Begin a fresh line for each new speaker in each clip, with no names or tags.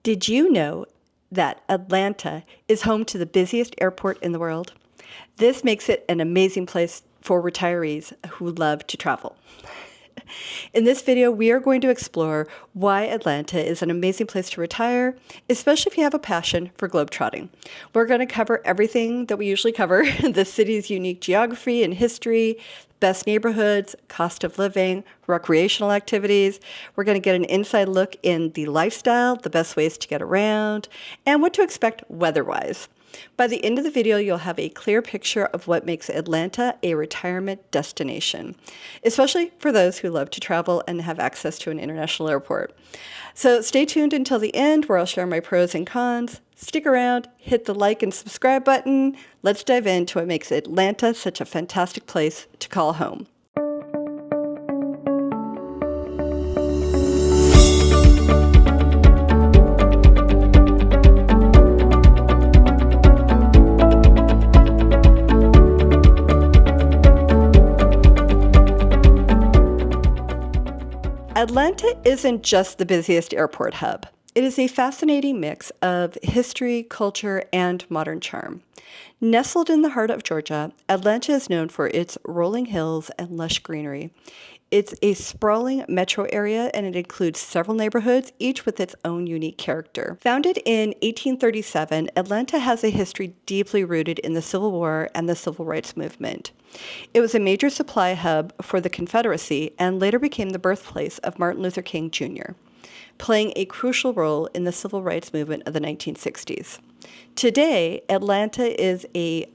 Did you know that Atlanta is home to the busiest airport in the world? This makes it an amazing place for retirees who love to travel. In this video, we are going to explore why Atlanta is an amazing place to retire, especially if you have a passion for globetrotting. We're going to cover everything that we usually cover, the city's unique geography and history, best neighborhoods, cost of living, recreational activities. We're going to get an inside look in the lifestyle, the best ways to get around, and what to expect weather-wise. By the end of the video, you'll have a clear picture of what makes Atlanta a retirement destination, especially for those who love to travel and have access to an international airport. So stay tuned until the end where I'll share my pros and cons. Stick around, hit the like and subscribe button. Let's dive into what makes Atlanta such a fantastic place to call home. Atlanta isn't just the busiest airport hub. It is a fascinating mix of history, culture, and modern charm. Nestled in the heart of Georgia, Atlanta is known for its rolling hills and lush greenery. It's a sprawling metro area, and it includes several neighborhoods, each with its own unique character. Founded in 1837, Atlanta has a history deeply rooted in the Civil War and the Civil Rights Movement. It was a major supply hub for the Confederacy and later became the birthplace of Martin Luther King Jr., playing a crucial role in the Civil Rights Movement of the 1960s. Today, Atlanta is a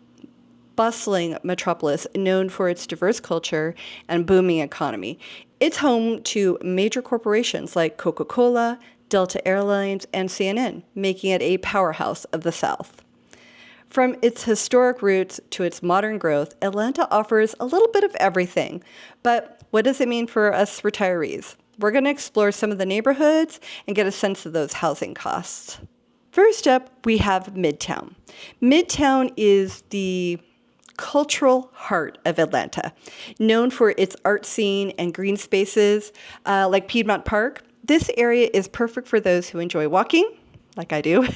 bustling metropolis known for its diverse culture and booming economy. It's home to major corporations like Coca-Cola, Delta Airlines, and CNN, making it a powerhouse of the South. From its historic roots to its modern growth, Atlanta offers a little bit of everything. But what does it mean for us retirees? We're going to explore some of the neighborhoods and get a sense of those housing costs. First up, we have Midtown. Midtown is the cultural heart of Atlanta, known for its art scene and green spaces like Piedmont Park. This area is perfect for those who enjoy walking, like I do.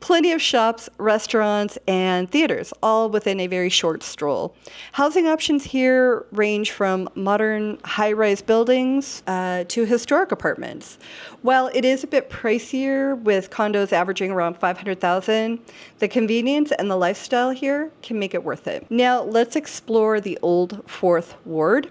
Plenty of shops, restaurants, and theaters, all within a very short stroll. Housing options here range from modern high-rise buildings to historic apartments. While it is a bit pricier, with condos averaging around $500,000, the convenience and the lifestyle here can make it worth it. Now, let's explore the Old Fourth Ward.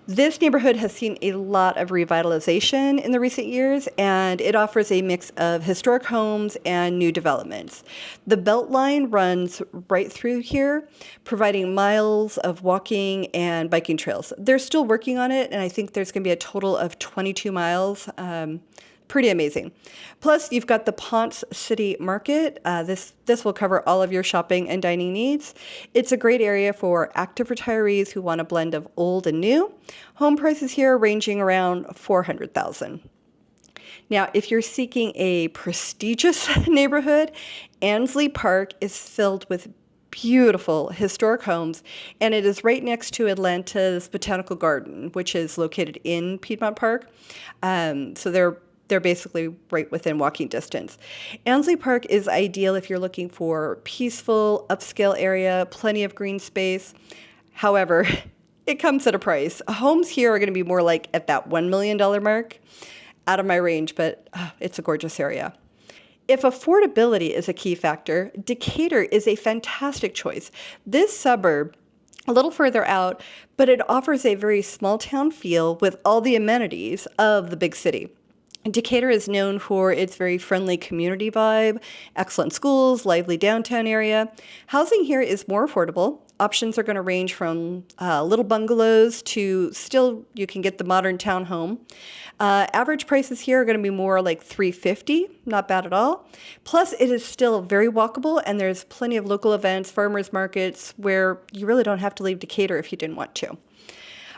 This neighborhood has seen a lot of revitalization in the recent years, and it offers a mix of historic homes and new developments. The Beltline runs right through here, providing miles of walking and biking trails. They're still working on it, and I think there's going to be a total of 22 miles. Pretty amazing. Plus, you've got the Ponce City Market. This will cover all of your shopping and dining needs. It's a great area for active retirees who want a blend of old and new. Home prices here ranging around $400,000. Now, if you're seeking a prestigious neighborhood, Ansley Park is filled with beautiful historic homes, and it is right next to Atlanta's Botanical Garden, which is located in Piedmont Park. So they're basically right within walking distance. Ansley Park is ideal if you're looking for peaceful, upscale area, plenty of green space. However, it comes at a price. Homes here are going to be more like at that $1 million mark. Out of my range, but it's a gorgeous area. If affordability is a key factor, Decatur is a fantastic choice. This suburb, a little further out, but it offers a very small town feel with all the amenities of the big city. Decatur is known for its very friendly community vibe, excellent schools, lively downtown area. Housing here is more affordable. Options are going to range from little bungalows to still you can get the modern townhome. Average prices here are going to be more like $350, not bad at all. Plus, it is still very walkable, and there's plenty of local events, farmers markets, where you really don't have to leave Decatur if you didn't want to.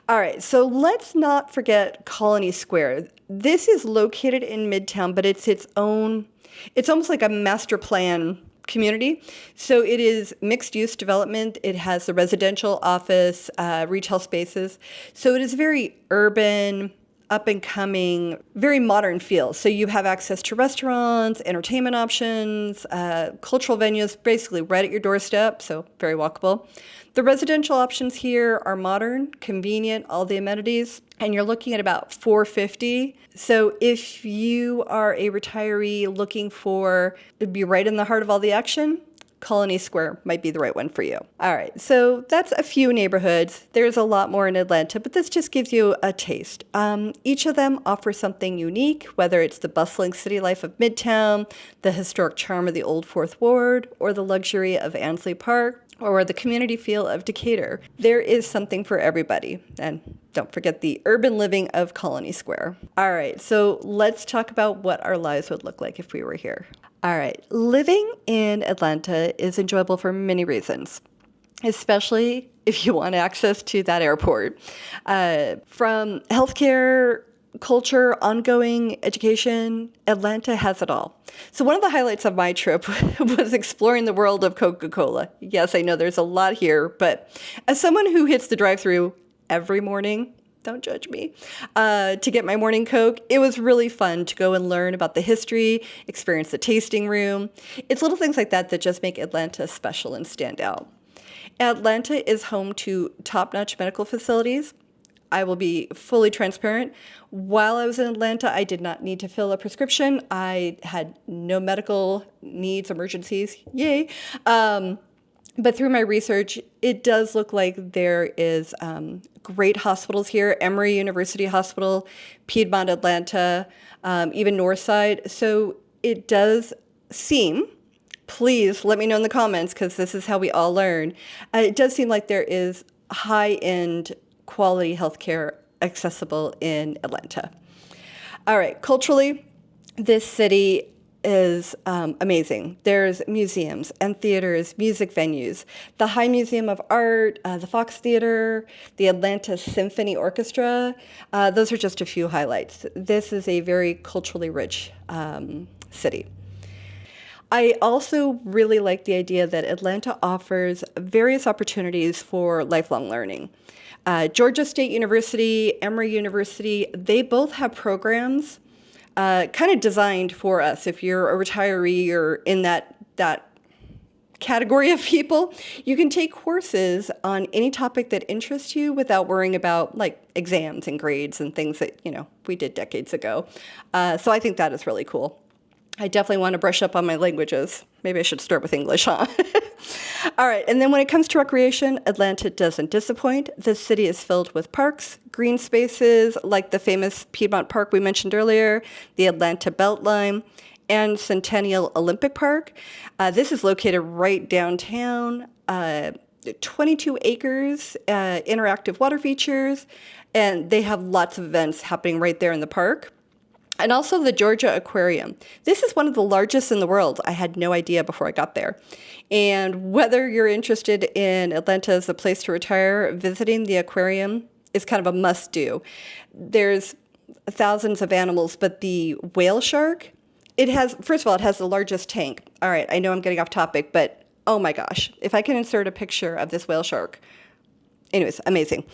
All right, so let's not forget Colony Square. This is located in Midtown, but it's almost like a master plan community. So it is mixed use development. It has the residential, office, retail spaces. So it is very urban, up and coming, very modern feel. So you have access to restaurants, entertainment options, cultural venues, basically right at your doorstep, so very walkable. The residential options here are modern, convenient, all the amenities, and you're looking at about $450. So if you are a retiree looking for to be right in the heart of all the action, Colony Square might be the right one for you. All right, so that's a few neighborhoods. There's a lot more in Atlanta, but this just gives you a taste. Each of them offers something unique, whether it's the bustling city life of Midtown, the historic charm of the Old Fourth Ward, or the luxury of Ansley Park, or the community feel of Decatur. There is something for everybody. And don't forget the urban living of Colony Square. All right, so let's talk about what our lives would look like if we were here. All right, living in Atlanta is enjoyable for many reasons, especially if you want access to that airport. From healthcare, culture, ongoing education, Atlanta has it all. So one of the highlights of my trip was exploring the world of Coca-Cola. Yes, I know there's a lot here, but as someone who hits the drive-thru every morning, don't judge me, to get my morning Coke, it was really fun to go and learn about the history, experience the tasting room. It's little things like that that just make Atlanta special and stand out. Atlanta is home to top-notch medical facilities. I will be fully transparent. While I was in Atlanta, I did not need to fill a prescription. I had no medical needs, emergencies, yay. But through my research, it does look like there is great hospitals here, Emory University Hospital, Piedmont Atlanta, even Northside. So it does seem, please let me know in the comments because this is how we all learn. It does seem like there is high-end quality healthcare accessible in Atlanta. All right, culturally, this city is amazing. There's museums and theaters, music venues, the High Museum of Art, the Fox Theater, the Atlanta Symphony Orchestra. Those are just a few highlights. This is a very culturally rich city. I also really like the idea that Atlanta offers various opportunities for lifelong learning. Georgia State University, Emory University, they both have programs kind of designed for us. If you're a retiree or in that category of people, you can take courses on any topic that interests you without worrying about like exams and grades and things that, we did decades ago. So I think that is really cool. I definitely want to brush up on my languages. Maybe I should start with English, huh? All right, and then when it comes to recreation, Atlanta doesn't disappoint. The city is filled with parks, green spaces, like the famous Piedmont Park we mentioned earlier, the Atlanta Beltline, and Centennial Olympic Park. This is located right downtown, 22 acres, interactive water features, and they have lots of events happening right there in the park. And also the Georgia Aquarium. This is one of the largest in the world. I had no idea before I got there. And whether you're interested in Atlanta as a place to retire, visiting the aquarium is kind of a must-do. There's thousands of animals, but the whale shark, first of all, it has the largest tank. All right, I know I'm getting off topic, but oh my gosh, if I can insert a picture of this whale shark. Anyways, amazing.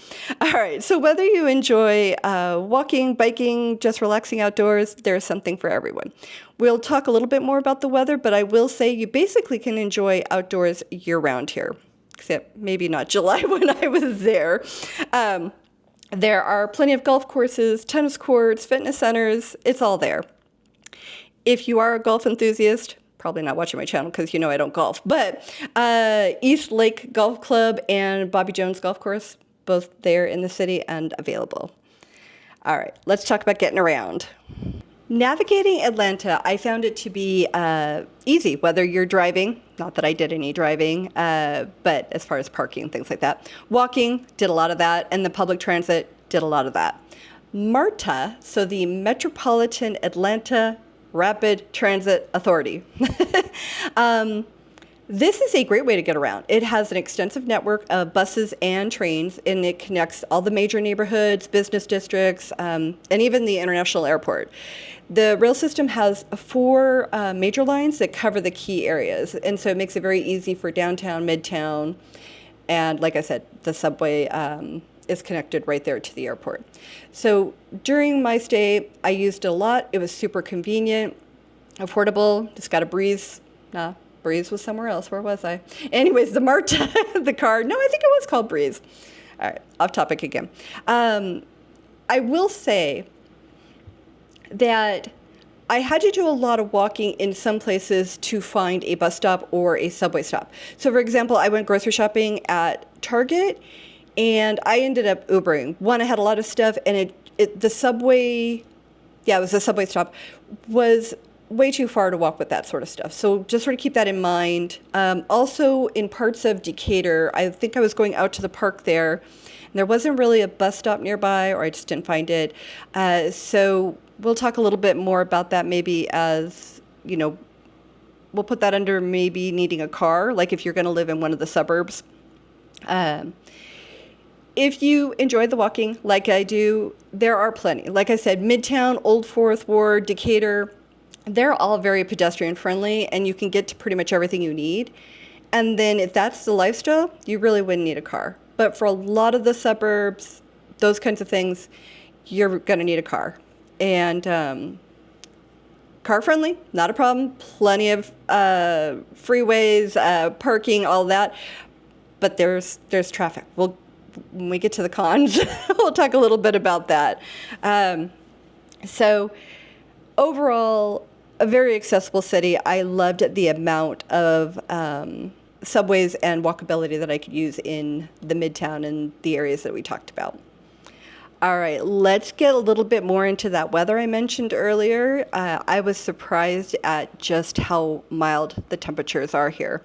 All right, so whether you enjoy walking, biking, just relaxing outdoors, there's something for everyone. We'll talk a little bit more about the weather, but I will say you basically can enjoy outdoors year-round here, except maybe not July when I was there. There are plenty of golf courses, tennis courts, fitness centers. It's all there. If you are a golf enthusiast, probably not watching my channel because I don't golf, but East Lake Golf Club and Bobby Jones Golf Course, both there in the city and available. All right, let's talk about getting around. Navigating Atlanta, I found it to be easy, whether you're driving, not that I did any driving, but as far as parking and things like that. Walking, did a lot of that, and the public transit, did a lot of that. MARTA, so the Metropolitan Atlanta Rapid Transit Authority. This is a great way to get around. It has an extensive network of buses and trains, and it connects all the major neighborhoods, business districts, and even the international airport. The rail system has 4 major lines that cover the key areas, and so it makes it very easy for downtown, midtown, and like I said, the subway is connected right there to the airport. So during my stay, I used it a lot. It was super convenient, affordable. Just got a Breeze. Nah, Breeze was somewhere else. Where was I? Anyways, the Marta, the car. No, I think it was called Breeze. All right, off topic again. I will say that I had to do a lot of walking in some places to find a bus stop or a subway stop. So, for example, I went grocery shopping at Target, and I ended up Ubering. One, I had a lot of stuff, and the subway, it was a subway stop, was way too far to walk with that sort of stuff. So just sort of keep that in mind. Also, in parts of Decatur, I think I was going out to the park there, and there wasn't really a bus stop nearby, or I just didn't find it. So we'll talk a little bit more about that maybe as, we'll put that under maybe needing a car, like if you're going to live in one of the suburbs. If you enjoy the walking like I do, there are plenty. Like I said, Midtown, Old Fourth Ward, Decatur, they're all very pedestrian friendly, and you can get to pretty much everything you need. And then if that's the lifestyle, you really wouldn't need a car. But for a lot of the suburbs, those kinds of things, you're going to need a car. And car friendly, not a problem. Plenty of freeways, parking, all that. But there's traffic. When we get to the cons, we'll talk a little bit about that. So overall, a very accessible city. I loved the amount of subways and walkability that I could use in the Midtown and the areas that we talked about. All right, let's get a little bit more into that weather I mentioned earlier. I was surprised at just how mild the temperatures are here.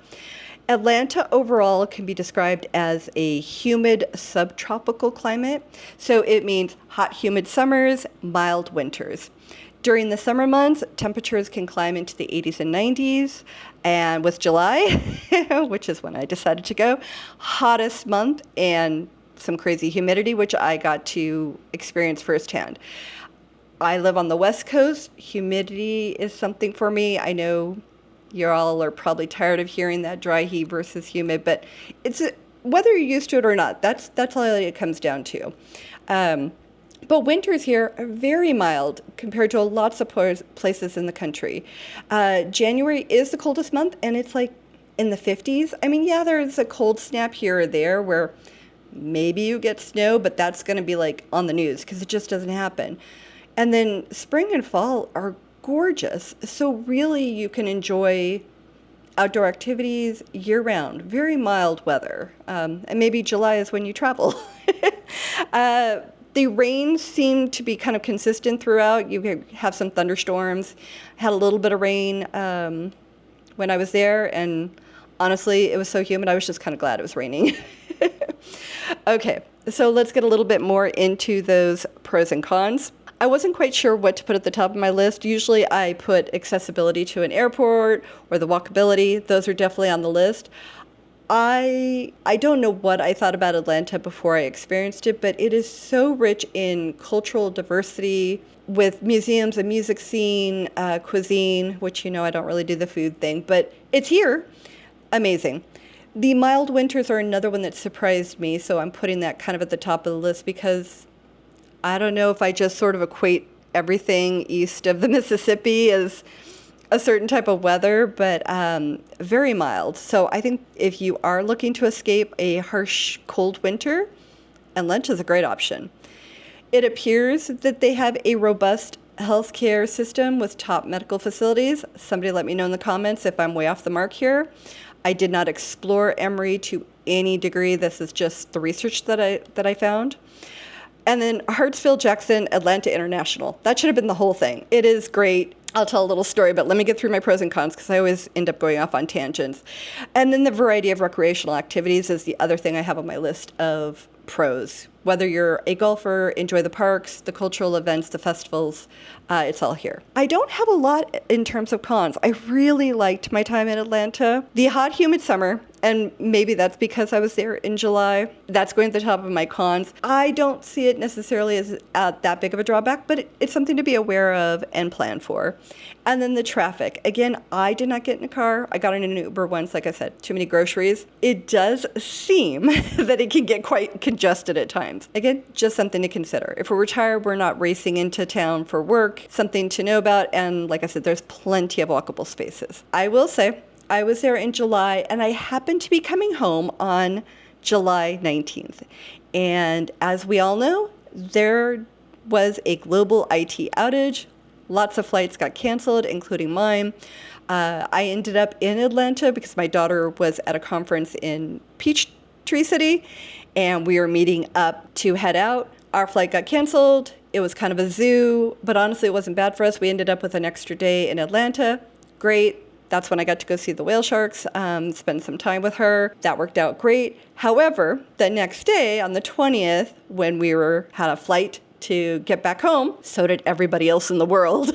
Atlanta overall can be described as a humid subtropical climate. So it means hot, humid summers, mild winters. During the summer months, temperatures can climb into the 80s and 90s. And with July, which is when I decided to go, hottest month and some crazy humidity, which I got to experience firsthand. I live on the West Coast. Humidity is something for me. I know you all are probably tired of hearing that dry heat versus humid, but it's whether you're used to it or not. That's all it comes down to. But winters here are very mild compared to lots of places in the country. January is the coldest month, and it's like in the 50s. I mean, yeah, there's a cold snap here or there where maybe you get snow, but that's going to be like on the news because it just doesn't happen. And then spring and fall are gorgeous. So really you can enjoy outdoor activities year-round, very mild weather. And maybe July is when you travel. The rains seem to be kind of consistent throughout. You have some thunderstorms. Had a little bit of rain when I was there, and honestly, it was so humid, I was just kind of glad it was raining. Okay, so let's get a little bit more into those pros and cons. I wasn't quite sure what to put at the top of my list. Usually I put accessibility to an airport or the walkability. Those are definitely on the list. I don't know what I thought about Atlanta before I experienced it, but it is so rich in cultural diversity with museums, a music scene, cuisine, which, I don't really do the food thing, but it's here. Amazing. The mild winters are another one that surprised me, so I'm putting that kind of at the top of the list because I don't know if I just sort of equate everything east of the Mississippi as a certain type of weather, but very mild. So I think if you are looking to escape a harsh, cold winter, Atlanta is a great option. It appears that they have a robust healthcare system with top medical facilities. Somebody let me know in the comments if I'm way off the mark here. I did not explore Emory to any degree. This is just the research that I found. And then Hartsfield Jackson Atlanta International. That should have been the whole thing. It is great. I'll tell a little story, but let me get through my pros and cons because I always end up going off on tangents. And then the variety of recreational activities is the other thing I have on my list of pros. Whether you're a golfer, enjoy the parks, the cultural events, the festivals, it's all here. I don't have a lot in terms of cons. I really liked my time in Atlanta. The hot, humid summer And maybe that's because I was there in July. That's going to the top of my cons. I don't see it necessarily as that big of a drawback, but it's something to be aware of and plan for. And then the traffic. Again, I did not get in a car. I got in an Uber once, like I said, too many groceries. It does seem that it can get quite congested at times. Again, just something to consider. If we're retired, we're not racing into town for work, something to know about. And like I said, there's plenty of walkable spaces. I will say, I was there in July, and I happened to be coming home on July 19th. And as we all know, there was a global IT outage. Lots of flights got canceled, including mine. I ended up in Atlanta because my daughter was at a conference in Peachtree City, and we were meeting up to head out. Our flight got canceled. It was kind of a zoo, but honestly, it wasn't bad for us. We ended up with an extra day in Atlanta. Great. That's when I got to go see the whale sharks, spend some time with her. That worked out great. However, the next day on the 20th, when we had a flight to get back home, so did everybody else in the world.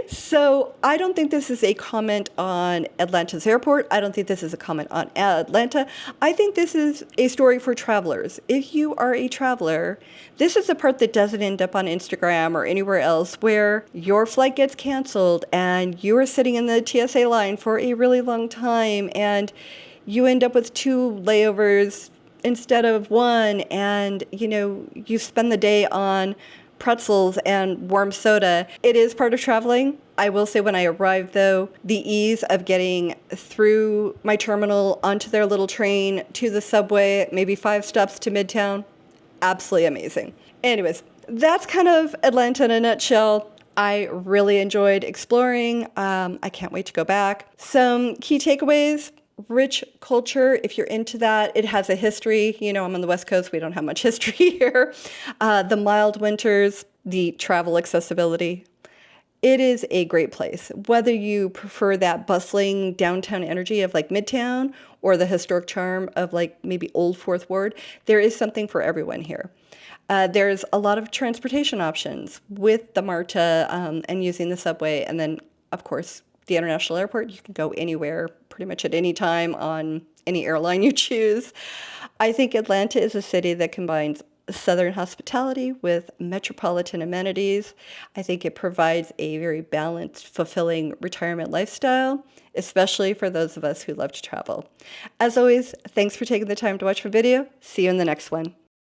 So I don't think this is a comment on Atlanta's airport. I don't think this is a comment on Atlanta. I think this is a story for travelers. If you are a traveler, this is the part that doesn't end up on Instagram or anywhere else where your flight gets canceled and you are sitting in the TSA line for a really long time and you end up with 2 layovers instead of 1, and you spend the day on pretzels and warm soda. It is part of traveling. I will say when I arrived, though, the ease of getting through my terminal onto their little train to the subway, maybe 5 stops to Midtown, absolutely amazing. Anyways, that's kind of Atlanta in a nutshell. I really enjoyed exploring. I can't wait to go back. Some key takeaways. Rich culture, if you're into that. It has a history. I'm on the West Coast. We don't have much history here. The mild winters, the travel accessibility. It is a great place. Whether you prefer that bustling downtown energy of like Midtown or the historic charm of like maybe Old Fourth Ward, there is something for everyone here. There's a lot of transportation options with the MARTA and using the subway. And then, of course, the international airport. You can go anywhere pretty much at any time on any airline you choose. I think Atlanta is a city that combines Southern hospitality with metropolitan amenities. I think it provides a very balanced, fulfilling retirement lifestyle, especially for those of us who love to travel. As always, thanks for taking the time to watch my video. See you in the next one.